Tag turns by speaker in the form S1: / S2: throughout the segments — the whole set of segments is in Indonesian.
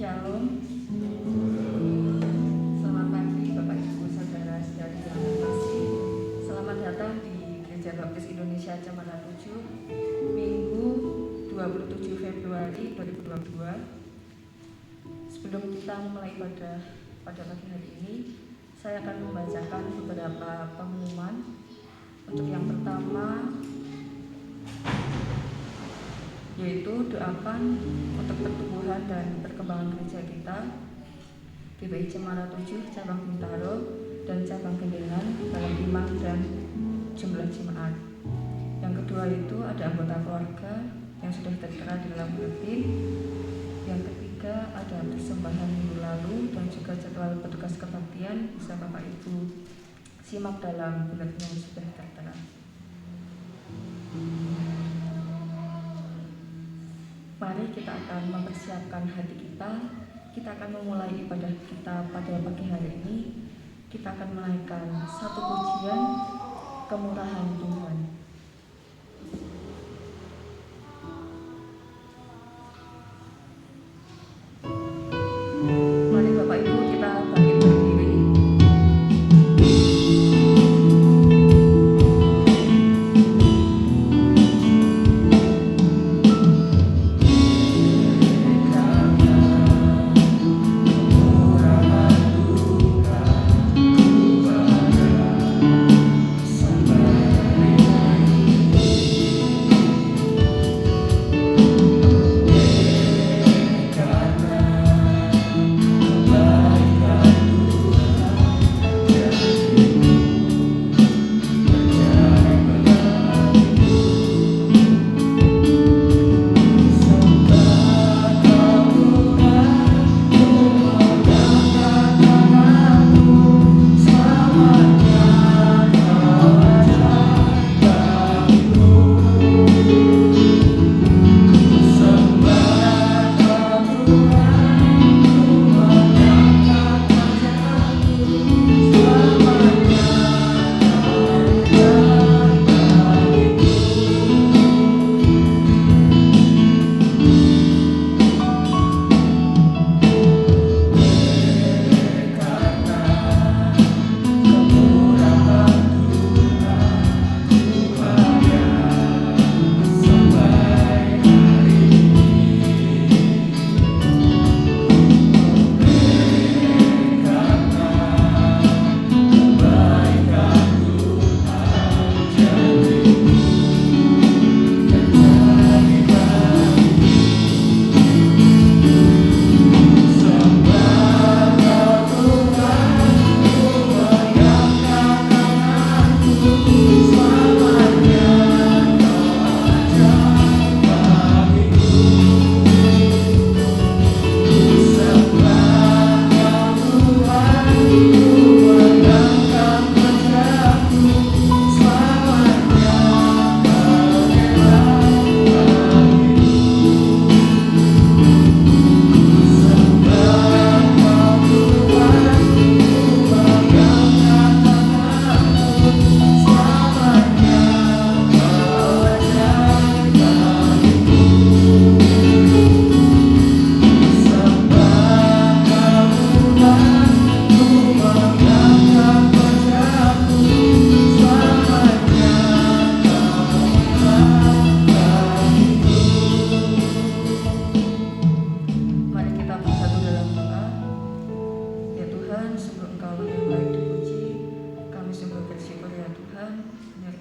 S1: Shalom. Selamat pagi Bapak Ibu Saudara saudari yang terkasih. Selamat datang di Gereja Baptis Indonesia Cemara 7, Minggu 27 Februari 2022. Sebelum kita mulai pada pagi hari ini, saya akan membacakan beberapa pengumuman. Untuk yang pertama, yaitu doakan untuk pertumbuhan dan perkembangan gereja kita GBI Cemara 7 cabang Bintaro dan cabang Gendengan dalam iman dan jumlah jemaat. Yang kedua itu ada anggota keluarga yang sudah tertera di dalam buletin. Yang ketiga ada persembahan minggu lalu dan juga jadwal petugas kebaktian bisa Bapak Ibu simak dalam buletin yang sudah tertera. Mari kita akan mempersiapkan hati kita. Kita akan memulai ibadah kita pada pagi hari ini. Kita akan menaikkan satu pujian kemurahan Tuhan. Mari Bapak Ibu kita bangkit berdiri. Sampai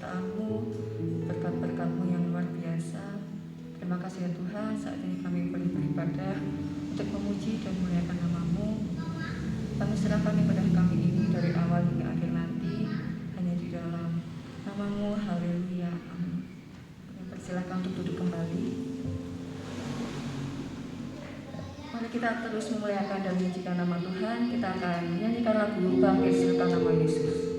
S1: penyertaan-Mu, berkat-berkat-Mu yang luar biasa. Terima kasih ya Tuhan, saat ini kami boleh beribadah untuk memuji dan memuliakan nama-Mu. Kami serahkan ibadah kami ini dari awal hingga akhir nanti hanya di dalam nama-Mu. Haleluya, amin. Persilakan untuk duduk kembali. Mari kita terus memuliakan dan memujikan nama Tuhan. Kita akan menyanyikan lagu Bangkit Serta Nama Yesus.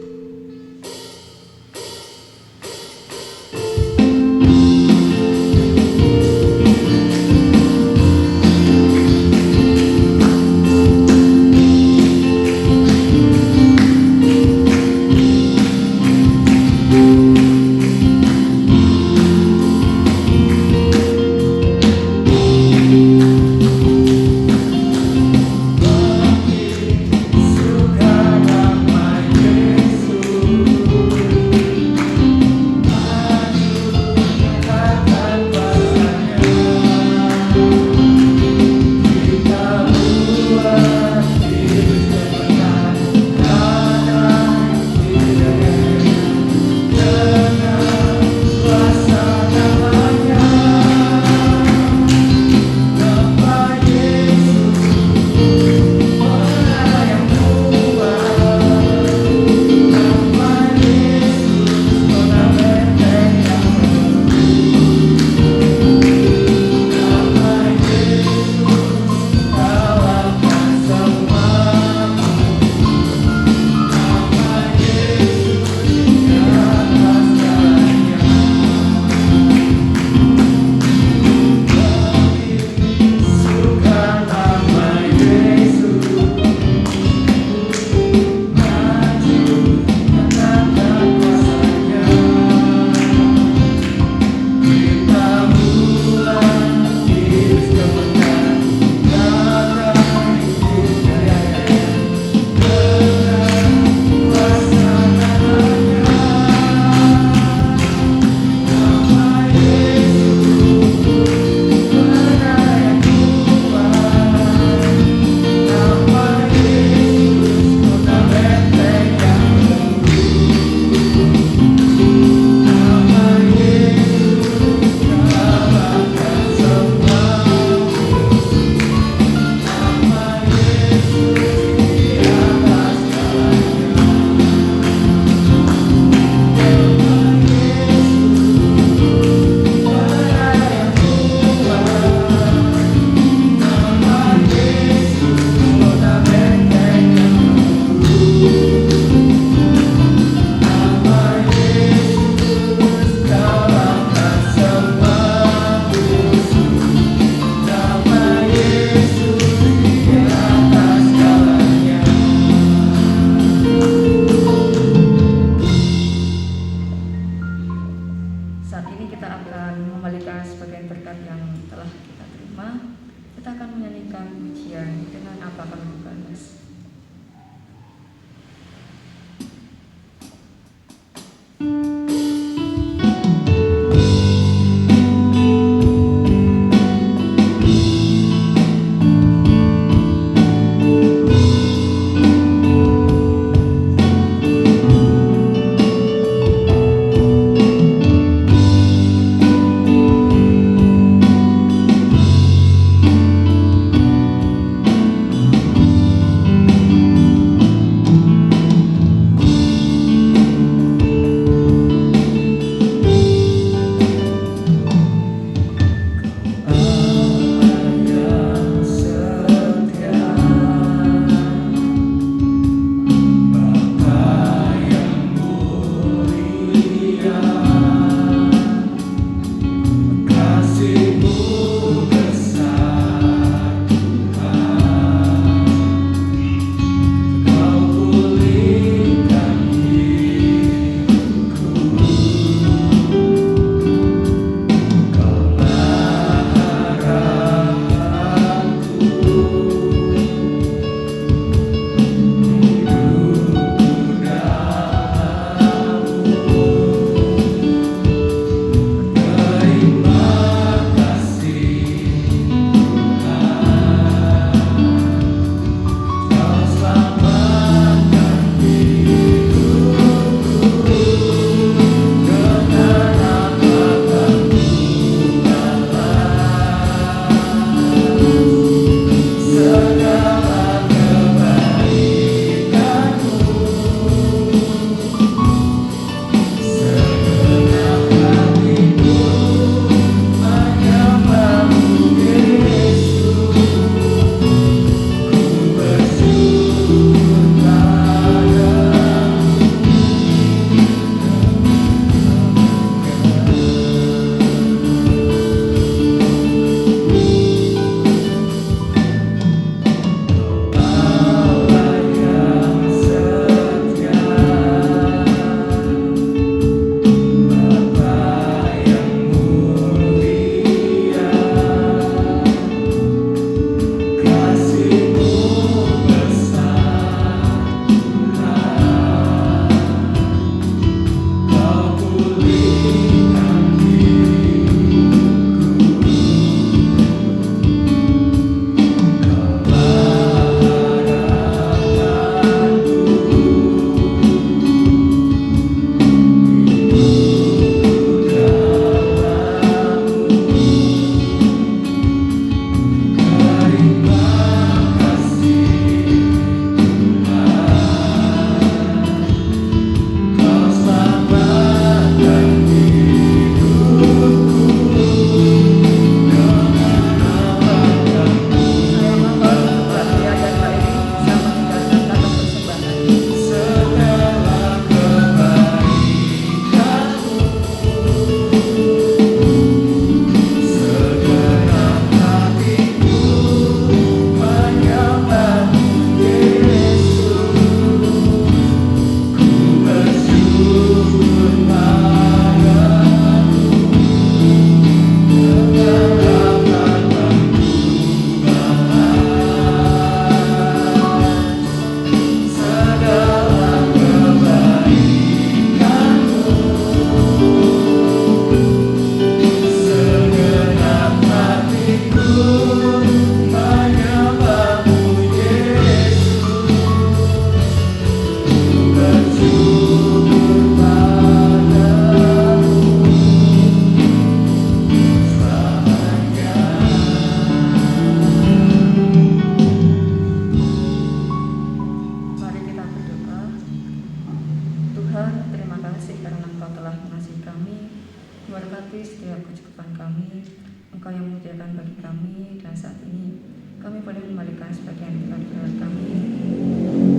S1: Memberkati setiap kecukupan kami, Engkau yang menyediakan bagi kami, dan saat ini kami boleh memberikan sebagian kepada kami.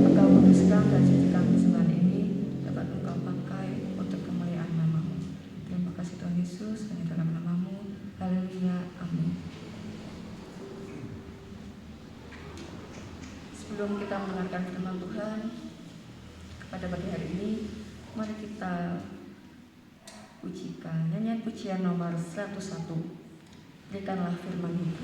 S1: Engkau kuduskan dan sucikan sembahan ini dapat Engkau pakai untuk kemuliaan nama-Mu. Terima kasih Tuhan Yesus, hanya dalam nama-Mu. Haleluya, amin. Sebelum kita mendengarkan firman Tuhan pada pagi hari ini, mari kita pujikan nyanyian pujian nomor 101, Berikanlah Firman Hidup.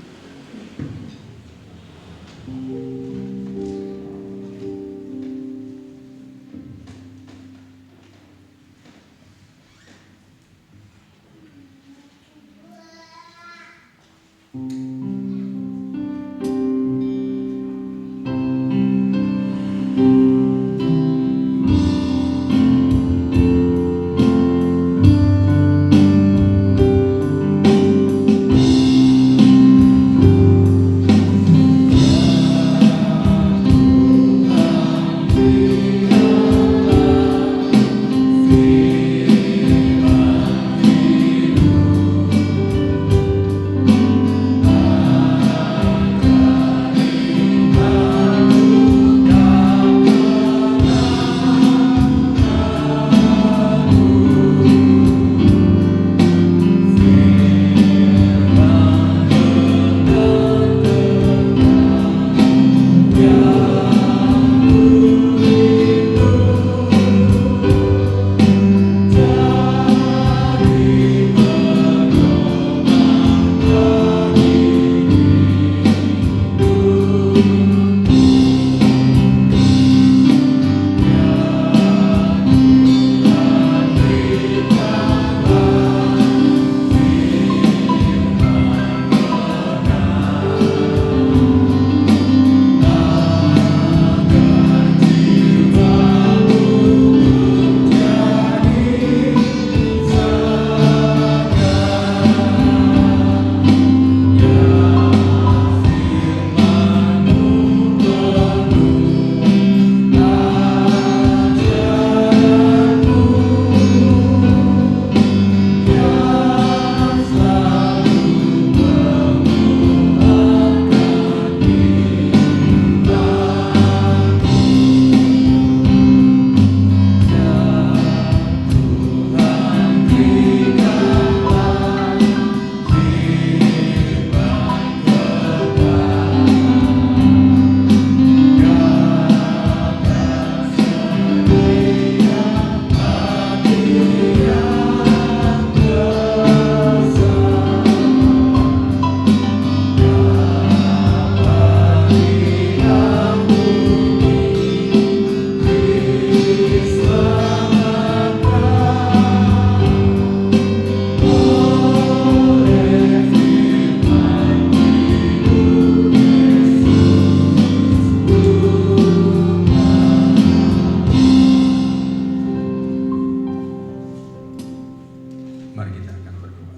S2: Mari kita akan berdoa.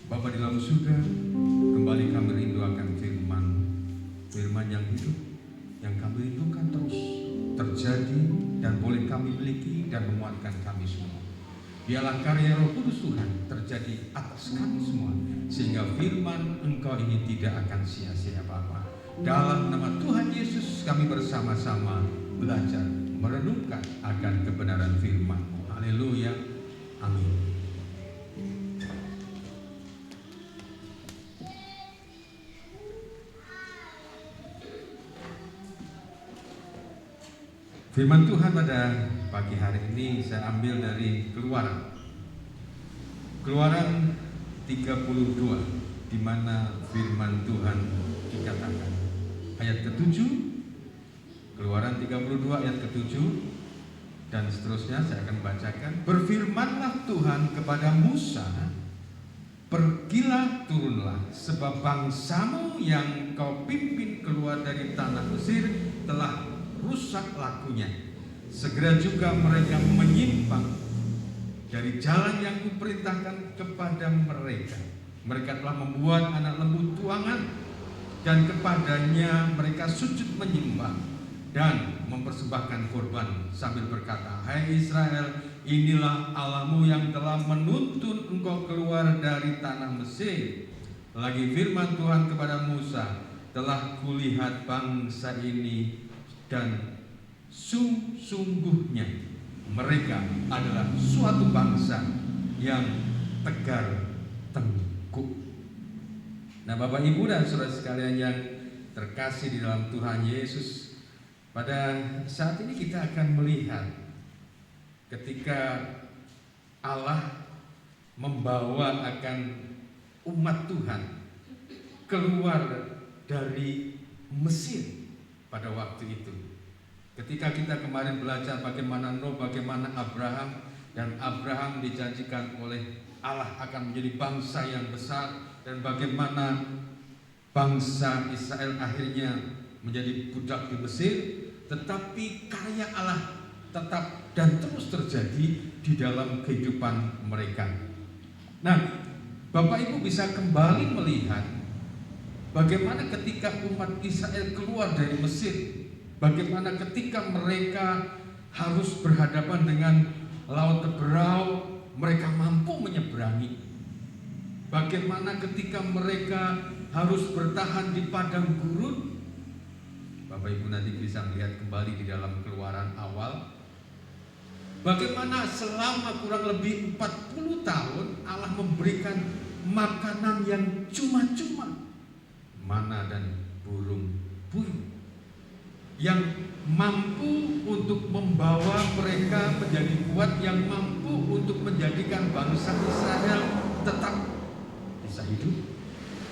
S2: Bapa di dalam surga, kembali kami rindu akan firman yang hidup, yang kami rindukan terus terjadi dan boleh kami miliki dan menguatkan kami semua. Biarlah karya Roh Kudus Tuhan terjadi atas kami semua, sehingga firman Engkau ini tidak akan sia-sia Bapa. Dalam nama Tuhan Yesus kami bersama-sama belajar merenungkan akan kebenaran firman-Mu. Haleluya. Amin. Firman Tuhan pada pagi hari ini saya ambil dari Keluaran 32, di mana firman Tuhan dikatakan ayat ke-7, Keluaran 32 ayat ke-7 dan seterusnya. Saya akan bacakan. Berfirmanlah Tuhan kepada Musa, pergilah, turunlah, sebab bangsamu yang kau pimpin keluar dari tanah Mesir telah rusak lakunya. Segera juga mereka menyimpang dari jalan yang kuperintahkan kepada mereka. Mereka telah membuat anak lembu tuangan, dan kepadanya mereka sujud menyembah dan mempersembahkan korban sambil berkata, hai Israel, inilah Allahmu yang telah menuntun engkau keluar dari tanah Mesir. Lagi firman Tuhan kepada Musa, telah kulihat bangsa ini, dan sungguhnya mereka adalah suatu bangsa yang tegar tengkuk. Nah, Bapak Ibu dan saudara sekalian yang terkasih di dalam Tuhan Yesus, pada saat ini kita akan melihat ketika Allah membawa akan umat Tuhan keluar dari Mesir. Pada waktu itu, ketika kita kemarin belajar bagaimana Nuh, bagaimana Abraham, dan Abraham dijanjikan oleh Allah akan menjadi bangsa yang besar, dan bagaimana bangsa Israel akhirnya menjadi budak di Mesir, tetapi karya Allah tetap dan terus terjadi di dalam kehidupan mereka. Nah, Bapak Ibu bisa kembali melihat bagaimana ketika umat Israel keluar dari Mesir, bagaimana ketika mereka harus berhadapan dengan laut Teberau, mereka mampu menyeberangi. Bagaimana ketika mereka harus bertahan di padang gurun. Bapak Ibu nanti bisa melihat kembali di dalam Keluaran awal, bagaimana selama kurang lebih 40 tahun Allah memberikan makanan yang cuma-cuma, mana dan burung-burung, yang mampu untuk membawa mereka menjadi kuat, yang mampu untuk menjadikan bangsa Israel tetap bisa hidup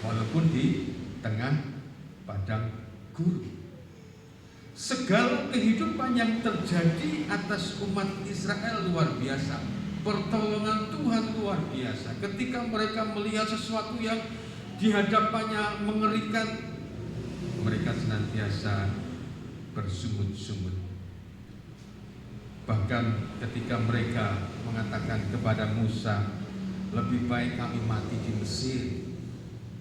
S2: walaupun di tengah padang gurun. Segala kehidupan yang terjadi atas umat Israel luar biasa, pertolongan Tuhan luar biasa. Ketika mereka melihat sesuatu yang di hadapannya mengerikan, mereka senantiasa bersungut-sungut. Bahkan ketika mereka mengatakan kepada Musa, lebih baik kami mati di Mesir.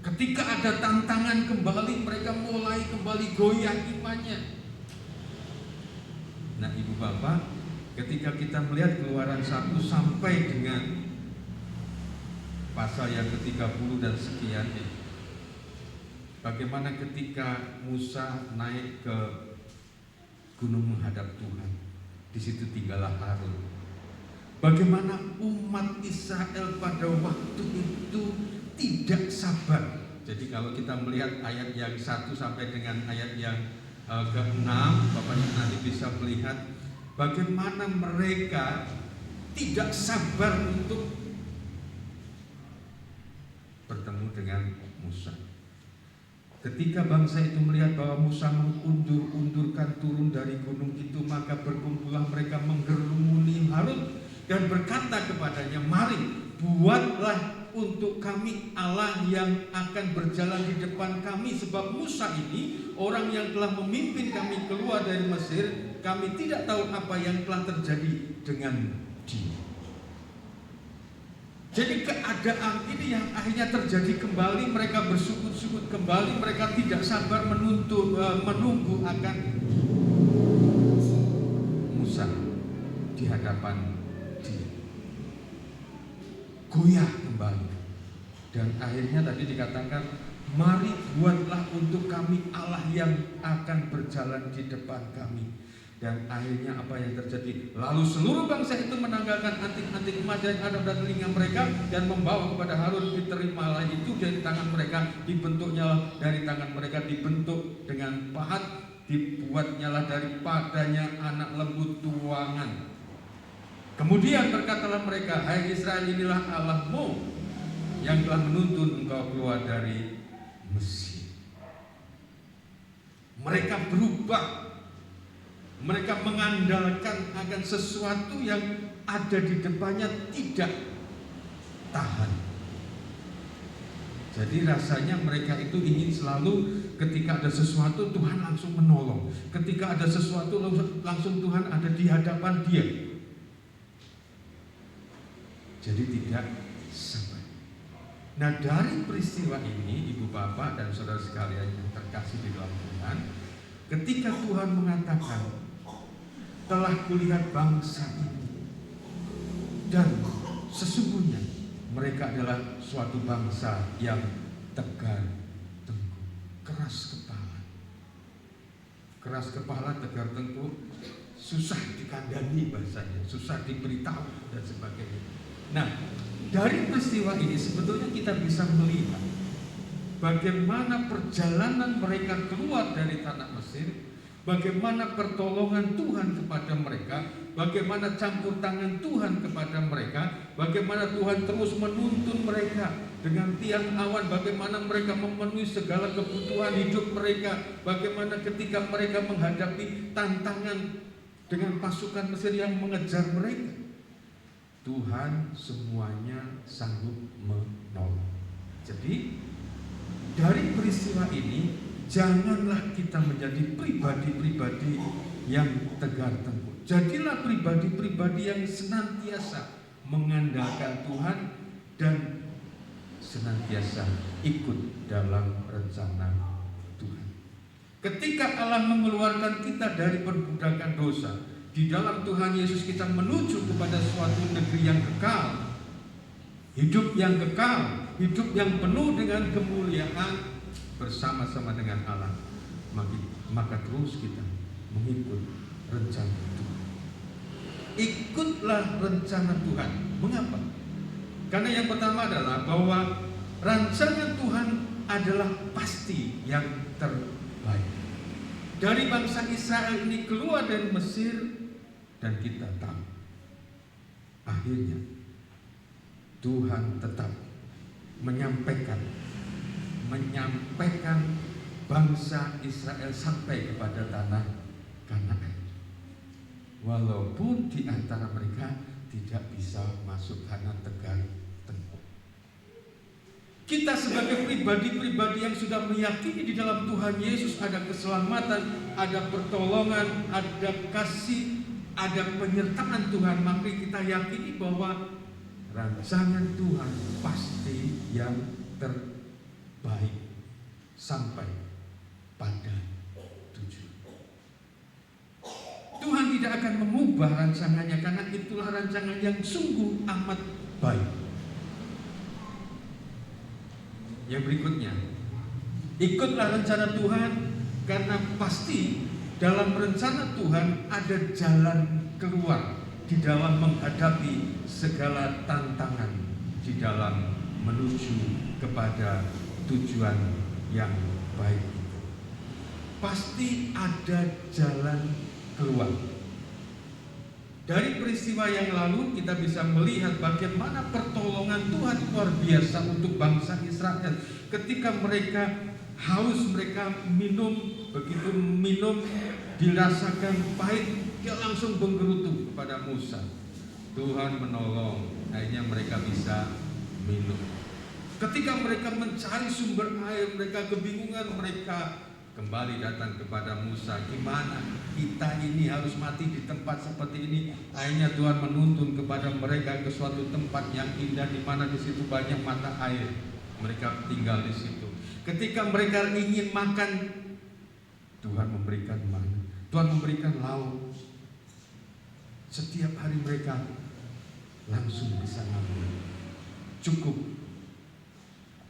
S2: Ketika ada tantangan kembali, mereka mulai kembali goyah imannya. Nah, Ibu Bapak, ketika kita melihat Keluaran 1 sampai dengan pasal yang ke-30 dan sekian, bagaimana ketika Musa naik ke gunung menghadap Tuhan, di situ tinggallah Harun. Bagaimana umat Israel pada waktu itu tidak sabar. Jadi kalau kita melihat ayat yang 1 sampai dengan ayat yang ke-6, Bapak Ibu nanti bisa melihat bagaimana mereka tidak sabar untuk bertemu dengan Musa. Ketika bangsa itu melihat bahwa Musa mengundur-undurkan turun dari gunung itu, maka berkumpullah mereka menggerumuni Harun dan berkata kepadanya, mari buatlah untuk kami Allah yang akan berjalan di depan kami, sebab Musa ini orang yang telah memimpin kami keluar dari Mesir, kami tidak tahu apa yang telah terjadi dengan dia. Jadi keadaan ini yang akhirnya terjadi kembali, mereka bersukut-sukut kembali, mereka tidak sabar menunggu akan Musa di hadapan dia. Goyah kembali. Dan akhirnya tadi dikatakan, mari buatlah untuk kami Allah yang akan berjalan di depan kami. Dan akhirnya apa yang terjadi? Lalu seluruh bangsa itu menanggalkan anting-anting emas yang ada pada telinga mereka dan membawa kepada Harun. Diterimalah itu dari tangan mereka, dibentuknya dari tangan mereka, dibentuk dengan pahat, dibuatnyalah daripadanya anak lembu tuangan. Kemudian berkatalah mereka, hai Israel, inilah Allahmu yang telah menuntun engkau keluar dari Mesir. Mereka berubah. Mereka mengandalkan akan sesuatu yang ada di depannya, tidak tahan. Jadi rasanya mereka itu ingin selalu ketika ada sesuatu Tuhan langsung menolong. Ketika ada sesuatu langsung Tuhan ada di hadapan dia. Jadi tidak sabar. Nah, dari peristiwa ini, Ibu Bapak dan Saudara sekalian yang terkasih di dalam Tuhan, ketika Tuhan mengatakan, telah kulihat bangsa ini dan sesungguhnya mereka adalah suatu bangsa yang tegar tengkuk, keras kepala, tegar tengkuk, susah dikandani bahasanya, susah diberitahu dan sebagainya. Nah, dari peristiwa ini sebetulnya kita bisa melihat bagaimana perjalanan mereka keluar dari tanah Mesir, bagaimana pertolongan Tuhan kepada mereka, bagaimana campur tangan Tuhan kepada mereka, bagaimana Tuhan terus menuntun mereka dengan tiang awan, bagaimana mereka memenuhi segala kebutuhan hidup mereka, bagaimana ketika mereka menghadapi tantangan dengan pasukan Mesir yang mengejar mereka, Tuhan semuanya sanggup menolong. Jadi dari peristiwa ini, janganlah kita menjadi pribadi-pribadi yang tegar tengkuk. Jadilah pribadi-pribadi yang senantiasa mengandalkan Tuhan dan senantiasa ikut dalam rencana Tuhan. Ketika Allah mengeluarkan kita dari perbudakan dosa, di dalam Tuhan Yesus kita menuju kepada suatu negeri yang kekal, hidup yang kekal, hidup yang penuh dengan kemuliaan bersama-sama dengan Allah. Maka terus kita mengikut rencana Tuhan. Ikutlah rencana Tuhan. Mengapa? Karena yang pertama adalah bahwa rancangan Tuhan adalah pasti yang terbaik. Dari bangsa Israel ini keluar dari Mesir, dan kita tahu akhirnya Tuhan tetap menyampaikan bangsa Israel sampai kepada tanah Kanaan. Walaupun di antara mereka tidak bisa masuk karena tegar tengkuk. Kita sebagai pribadi-pribadi yang sudah meyakini di dalam Tuhan Yesus ada keselamatan, ada pertolongan, ada kasih, ada penyertaan Tuhan, maka kita yakini bahwa rancangan Tuhan pasti yang terbaik sampai pada tujuan. Tuhan tidak akan mengubah rancangannya karena itulah rancangan yang sungguh amat baik. Yang berikutnya, ikutlah rencana Tuhan karena pasti dalam rencana Tuhan ada jalan keluar di dalam menghadapi segala tantangan, di dalam menuju kepada tujuan yang baik itu. Pasti ada jalan keluar. Dari peristiwa yang lalu kita bisa melihat bagaimana pertolongan Tuhan luar biasa untuk bangsa Israel. Ketika mereka haus, mereka minum, begitu minum dirasakan pahit, dia langsung menggerutu kepada Musa. Tuhan menolong, akhirnya mereka bisa minum. Ketika mereka mencari sumber air, mereka kebingungan, mereka kembali datang kepada Musa, gimana kita ini harus mati di tempat seperti ini. Akhirnya Tuhan menuntun kepada mereka ke suatu tempat yang indah, di mana di situ banyak mata air. Mereka tinggal di situ. Ketika mereka ingin makan, Tuhan memberikan mana, Tuhan memberikan lauk. Setiap hari mereka langsung bisa ngambil. Cukup,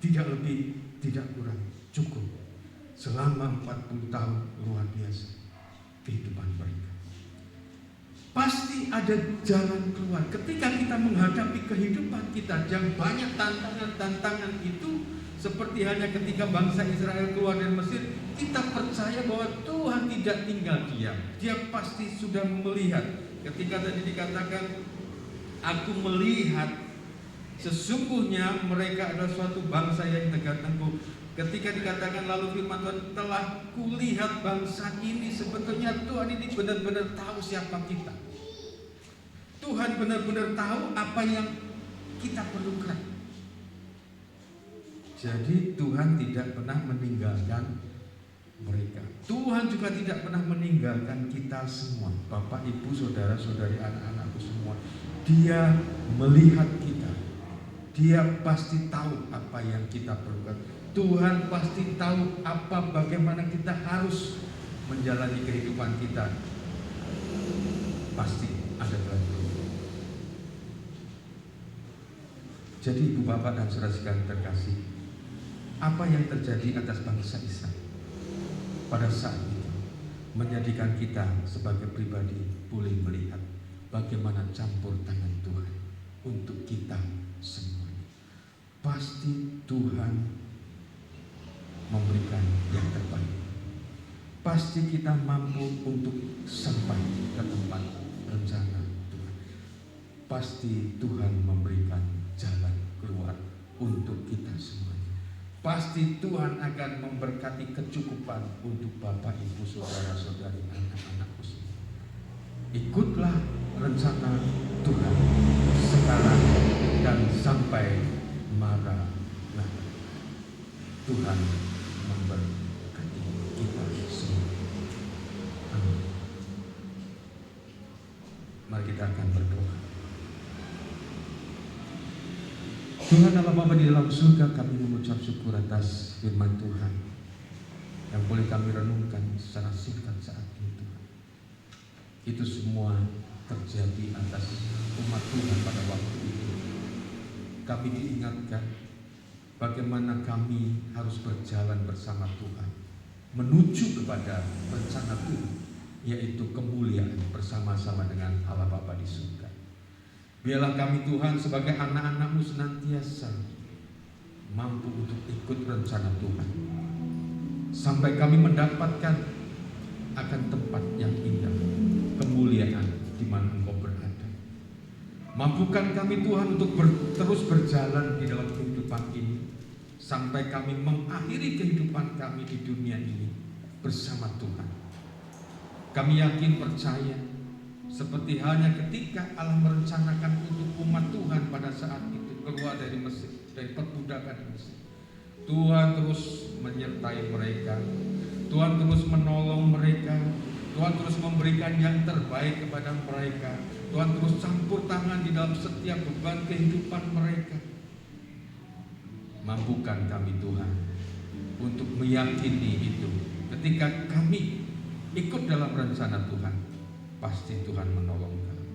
S2: tidak lebih, tidak kurang, cukup. Selama 40 tahun, luar biasa kehidupan mereka. Pasti ada jalan keluar. Ketika kita menghadapi kehidupan kita yang banyak tantangan-tantangan itu, seperti hanya ketika bangsa Israel keluar dari Mesir, kita percaya bahwa Tuhan tidak tinggal diam. Dia pasti sudah melihat. Ketika tadi dikatakan, aku melihat sesungguhnya mereka adalah suatu bangsa yang tegak tengkuk. Ketika dikatakan lalu firman Tuhan, telah kulihat bangsa ini, sebetulnya Tuhan ini benar-benar tahu siapa kita. Tuhan benar-benar tahu apa yang kita perlukan. Jadi Tuhan tidak pernah meninggalkan mereka. Tuhan juga tidak pernah meninggalkan kita semua, Bapak, Ibu, saudara-saudari, anak-anakku semua. Dia melihat kita. Dia pasti tahu apa yang kita perlukan. Tuhan pasti tahu bagaimana kita harus menjalani kehidupan kita. Pasti ada jalan keluar. Jadi Ibu, Bapak, dan saudara sekalian terkasih, apa yang terjadi atas bangsa Israel pada saat itu menjadikan kita sebagai pribadi boleh melihat bagaimana campur tangan Tuhan untuk kita semuanya. Pasti Tuhan memberikan yang terbaik. Pasti kita mampu untuk sampai ke tempat rencana Tuhan. Pasti Tuhan memberikan jalan keluar untuk kita semuanya. Pasti Tuhan akan memberkati kecukupan untuk Bapak, Ibu, saudara-saudari, anak-anakku semua. Ikutlah rencana Tuhan sekarang dan sampai Maranatha. Tuhan memberkati kita semua. Amin. Mari kita akan berdoa. Tuhan Allah Bapa di dalam surga, kami mengucap syukur atas firman Tuhan yang boleh kami renungkan secara singkat saat ini, Tuhan. Itu semua terjadi atas umat Tuhan pada waktu itu. Kami diingatkan bagaimana kami harus berjalan bersama Tuhan menuju kepada rencana Tuhan, yaitu kemuliaan bersama-sama dengan Allah Bapa di surga. Biarlah kami Tuhan sebagai anak-anak-Mu senantiasa mampu untuk ikut rencana Tuhan sampai kami mendapatkan akan tempat yang indah, kemuliaan di mana Engkau berada. Mampukan kami Tuhan untuk terus berjalan di dalam kehidupan ini sampai kami mengakhiri kehidupan kami di dunia ini bersama Tuhan. Kami yakin percaya seperti halnya ketika Allah merencanakan untuk umat Tuhan pada saat itu keluar dari Mesir, dari perbudakan di Mesir. Tuhan terus menyertai mereka, Tuhan terus menolong mereka, Tuhan terus memberikan yang terbaik kepada mereka. Tuhan terus campur tangan di dalam setiap beban kehidupan mereka. Mampukan kami Tuhan untuk meyakini itu. Ketika kami ikut dalam rencana Tuhan, pasti Tuhan menolong kami.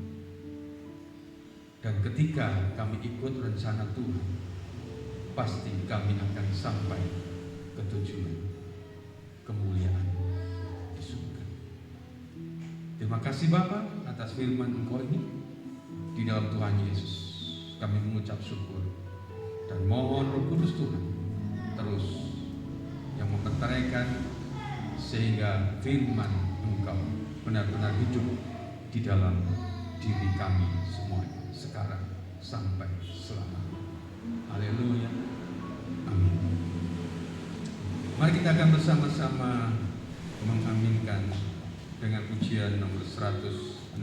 S2: Dan ketika kami ikut rencana Tuhan, pasti kami akan sampai ke tujuan kemuliaan di surga. Terima kasih Bapa atas firman Engkau ini. Di dalam Tuhan Yesus kami mengucap syukur dan mohon Roh Kudus Tuhan terus yang memperteraikan sehingga firman Engkau benar-benar hidup di dalam diri kami semuanya sekarang sampai selamanya. Haleluya. Amin. Mari kita akan bersama-sama mengaminkan dengan pujian nomor 162.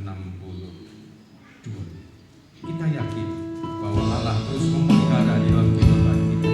S2: Kita yakin bahwa Allah terus memelihara di dalam kehidupan kita.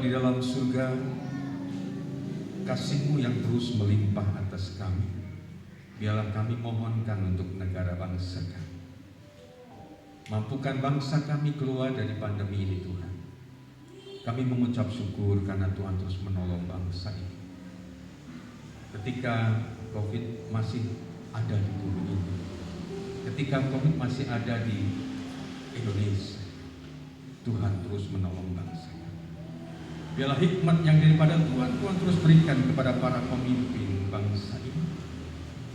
S2: di dalam surga, kasih-Mu yang terus melimpah atas kami, biarlah kami mohonkan untuk negara bangsa kami. Mampukan bangsa kami keluar dari pandemi ini Tuhan. Kami mengucap syukur karena Tuhan terus menolong bangsa ini. Ketika COVID masih ada di bumi ini, ketika COVID masih ada di Indonesia, Tuhan terus menolong bangsa. Biarlah hikmat yang daripada Tuhan terus berikan kepada para pemimpin bangsa ini,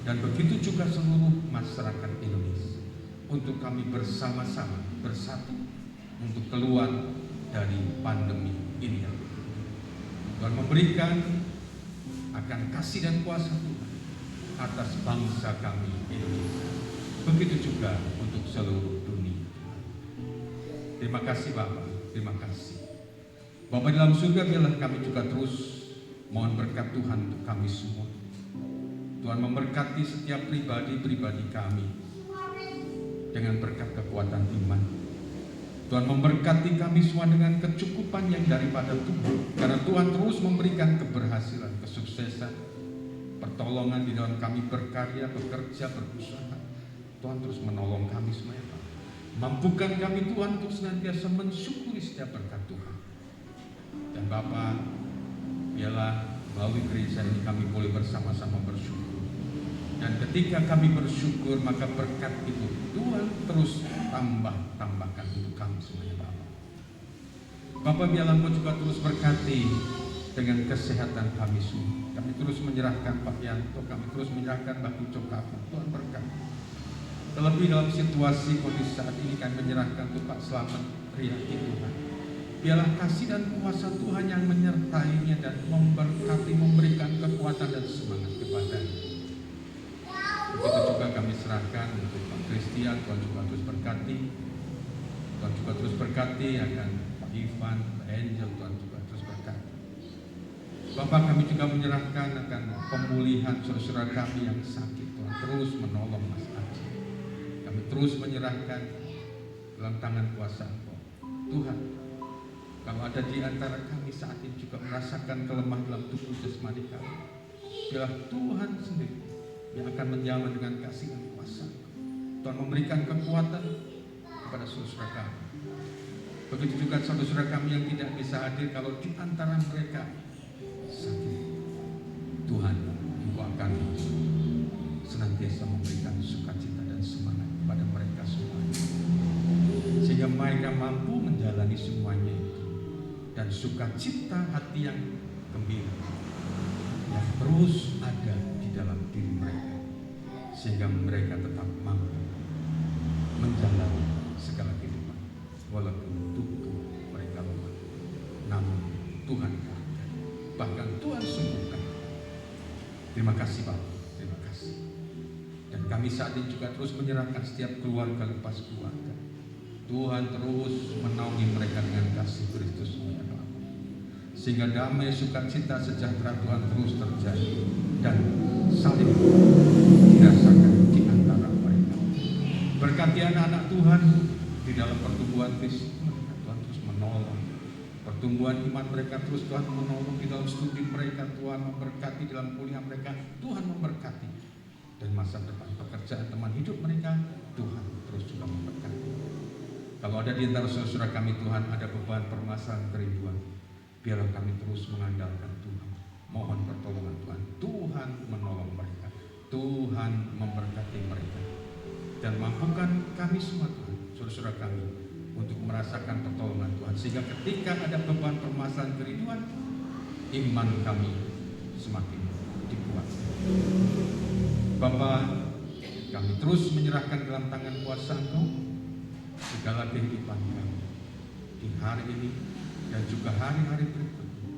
S2: dan begitu juga seluruh masyarakat Indonesia, untuk kami bersama-sama bersatu untuk keluar dari pandemi ini. Tuhan memberikan akan kasih dan kuasa Tuhan atas bangsa kami Indonesia. Begitu juga untuk seluruh dunia. Terima kasih Bapa, terima kasih. Bapa di dalam surga, biarlah kami juga terus mohon berkat Tuhan untuk kami semua. Tuhan memberkati setiap pribadi-pribadi kami dengan berkat kekuatan iman. Tuhan memberkati kami semua dengan kecukupan yang daripada Tuhan, karena Tuhan terus memberikan keberhasilan, kesuksesan, pertolongan di dalam kami berkarya, bekerja, berusaha. Tuhan terus menolong kami semua ya Pak. Mampukan kami Tuhan untuk senantiasa mensyukuri setiap berkat Tuhan. Dan Bapa, biarlah melalui gereja ini kami boleh bersama-sama bersyukur. Dan ketika kami bersyukur, maka berkat itu Tuhan terus tambahkan untuk kami semuanya Bapa. Bapa, biarlah Engkau juga terus berkati dengan kesehatan kami semua. Kami terus menyerahkan Pak Yanto, kami terus menyerahkan Pak Ucok kami. Tuhan berkati. Terlebih dalam situasi kondisi saat ini kami menyerahkan untuk Pak Slamet Riyadi Tuhan. Biarlah kasih dan kuasa Tuhan yang menyertainya dan memberkati, memberikan kekuatan dan semangat kepadanya. Begitu juga kami serahkan untuk Pak Christian, Tuhan juga terus berkati. Tuhan juga terus berkati akan Pak Ivan, Pak Angel, Tuhan juga terus berkati. Bapak, kami juga menyerahkan akan pemulihan saudara kami yang sakit. Tuhan terus menolong Mas Aji. Kami terus menyerahkan dalam tangan kuasa Engkau. Tuhan, kalau ada di antara kami saat ini juga merasakan kelemah dalam tubuh jasmani kami, biarlah Tuhan sendiri yang akan menjamah dengan kasih dan kuasa. Tuhan memberikan kekuatan kepada saudara kami. Begitu juga saudara kami yang tidak bisa hadir, kalau di antara mereka sakit, Tuhan, Engkau akan senantiasa memberikan sukacita dan semangat kepada mereka semuanya, sehingga mereka mampu menjalani semuanya itu, dan sukacita hati yang gembira yang terus ada di dalam diri mereka, sehingga mereka tetap mampu menjalani segala kehidupan walaupun tubuh mereka lemah, namun Tuhan kata, bahkan Tuhan sembuhkan. Terima kasih Bapak, terima kasih. Dan kami saat ini juga terus menyerahkan setiap keluarga lepas keluarga. Tuhan terus menaungi mereka dengan kasih Kristus, sehingga damai, sukacita, sejahtera Tuhan terus terjadi dan saling dirasakan di antara mereka. Berkati anak-anak Tuhan di dalam pertumbuhan fisik mereka, Tuhan terus menolong. Pertumbuhan iman mereka terus Tuhan menolong di dalam studi mereka, Tuhan memberkati dalam kuliah mereka, Tuhan memberkati. Dan masa depan pekerjaan teman hidup mereka, Tuhan terus juga memberkati. Kalau ada di antara saudara kami Tuhan ada beban permasalahan kerinduan, biarlah kami terus mengandalkan Tuhan. Mohon pertolongan Tuhan. Tuhan menolong mereka. Tuhan memberkati mereka. Dan mampukan kami semua Tuhan, saudara-saudara kami, untuk merasakan pertolongan Tuhan. Sehingga ketika ada beban permasalahan kerinduan, iman kami semakin dikuatkan. Bapa, kami terus menyerahkan dalam tangan kuasa Engkau segala kehidupan kami di hari ini dan juga hari-hari berikutnya.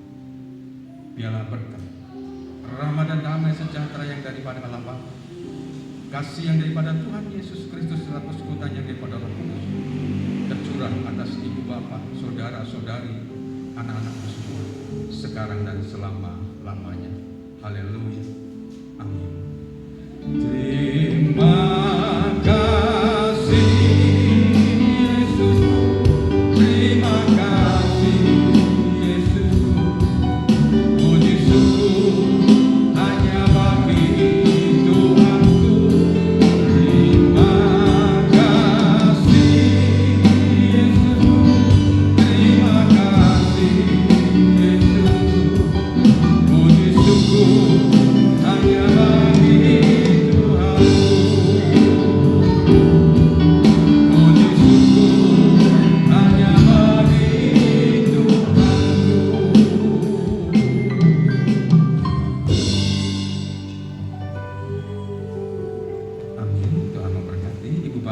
S2: Biarlah berkat, rahmat dan damai sejahtera yang daripada Allah Bapa, kasih yang daripada Tuhan Yesus Kristus dalam persekutuan yang daripada Roh Kudus tercurah atas ibu bapa, saudara-saudari, anak-anakku semua, sekarang dan selama-lamanya. Haleluya. Amin. Terima kasih Yesus, terima kasih Yesus.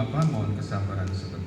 S2: Bapa mohon kesabaran sebentar.